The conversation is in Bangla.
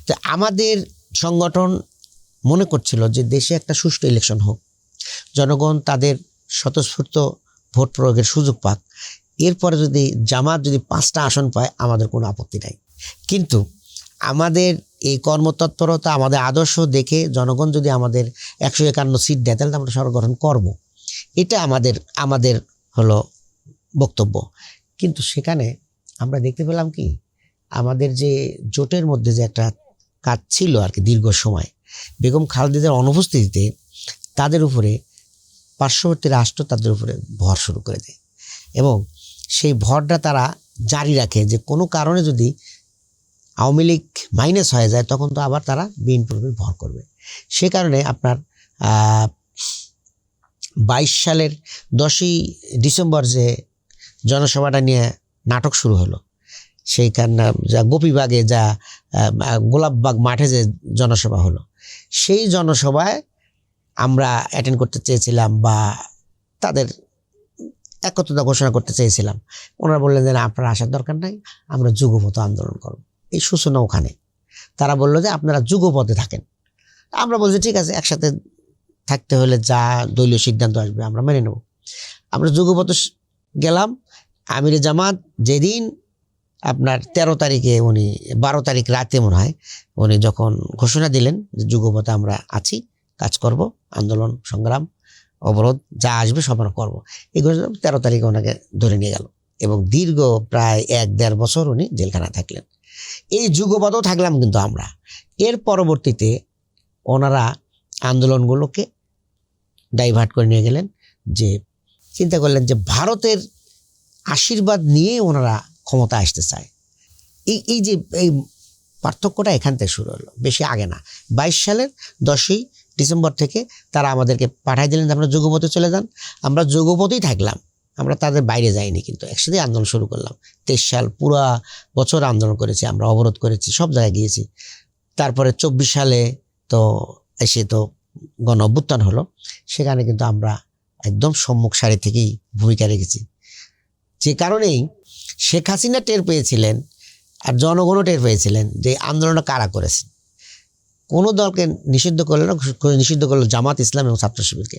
তো আমাদের সংগঠন মনে করছিল যে দেশে একটা সুষ্ঠু ইলেকশন হোক, জনগণ তাদের স্বতঃস্ফূর্ত ভোট প্রয়োগের সুযোগ পাক, এরপরে যদি জামাত যদি 5টা আসন পায় আমাদের কোনো আপত্তি নাই। কিন্তু আমাদের এই কর্মতৎপরতা, আমাদের আদর্শ দেখে জনগণ যদি আমাদের 151 সিট দেয় তাহলে আমরা সরকার গঠন করব, এটা আমাদের হলো বক্তব্য। কিন্তু সেখানে আমরা দেখতে পেলাম কি, আমাদের যে জোটের মধ্যে যে একটা কাজ ছিল আর কি দীর্ঘ সময়, বেগম খালেদার অনুপস্থিতিতে তাদের উপরে পার্শ্ববর্তী রাষ্ট্র তাদের উপরে ভর শুরু করে দেয় এবং সেই ভরটা তারা জারি রাখে যে কোনো কারণে যদি আওয়ামী লীগ মাইনাস হয়ে যায় তখন তো আবার তারা বিএনপির উপর ভর করবে। সে কারণে আপনার 22 সালের 10ই ডিসেম্বর যে জনসভাটা নিয়ে নাটক শুরু হলো, সেইখানে যা গোপীবাগে যা গোলাপবাগ মাঠে যে জনসভা হলো, সেই জনসভায় আমরা অ্যাটেন্ড করতে চেয়েছিলাম বা তাদের একত্রতা ঘোষণা করতে চেয়েছিলাম। ওনারা বললেন যে না, আপনারা আসার দরকার নাই, আমরা যুগপথ আন্দোলন করব। এই সূচনা ওখানে। তারা বললো যে আপনারা যুগপথে থাকেন। আমরা বলছি ঠিক আছে, একসাথে থাকতে হলে যা দলীয় সিদ্ধান্ত আসবে আমরা মেনে নেব। আমরা যুগপথে গেলাম। আমিরে জামাত যেদিন আপনার 13 তারিখে উনি 12 তারিখ রাতে মনে হয় উনি যখন ঘোষণা দিলেন যে যুগপথে আমরা আছি, কাজ করব, আন্দোলন সংগ্রাম অবরোধ যা আসবে সব আমরা করবো, এই ঘোষণা 13 তারিখে ওনাকে ধরে নিয়ে গেল এবং দীর্ঘ প্রায় 1-1.5 বছর উনি জেলখানায় থাকলেন। এই যুগপথেও থাকলাম কিন্তু আমরা। এর পরবর্তীতে ওনারা আন্দোলনগুলোকে ডাইভার্ট করে নিয়ে গেলেন, যে চিন্তা করলেন যে ভারতের আশীর্বাদ নিয়ে ওনারা ক্ষমতা আসতে চায়। এই যে এই পার্থক্যটা এখান থেকে শুরু হলো, বেশি আগে না। 22 সালের 10ই ডিসেম্বর থেকে তারা আমাদেরকে পাঠিয়ে দিলেন যে আমরা যুগপথে চলে যান। আমরা যুগপথেই থাকলাম, আমরা তাদের বাইরে যাইনি, কিন্তু একসাথেই আন্দোলন শুরু করলাম। 23 সাল পুরা বছর আন্দোলন করেছি, আমরা অবরোধ করেছি, সব জায়গায় গিয়েছি। তারপরে 24 সালে তো এসে তো গণ অভ্যুত্থান হলো, সেখানে কিন্তু আমরা একদম সম্মুখ সারি থেকেই ভূমিকা রেখেছি। যে কারণেই শেখ হাসিনা টের পেয়েছিলেন আর জনগণও টের পেয়েছিলেন যে আন্দোলনটা কারা করেছে। কোনো দলকে নিষিদ্ধ করলো না, নিষিদ্ধ করলো জামাত ইসলাম এবং ছাত্র শিবিরকে।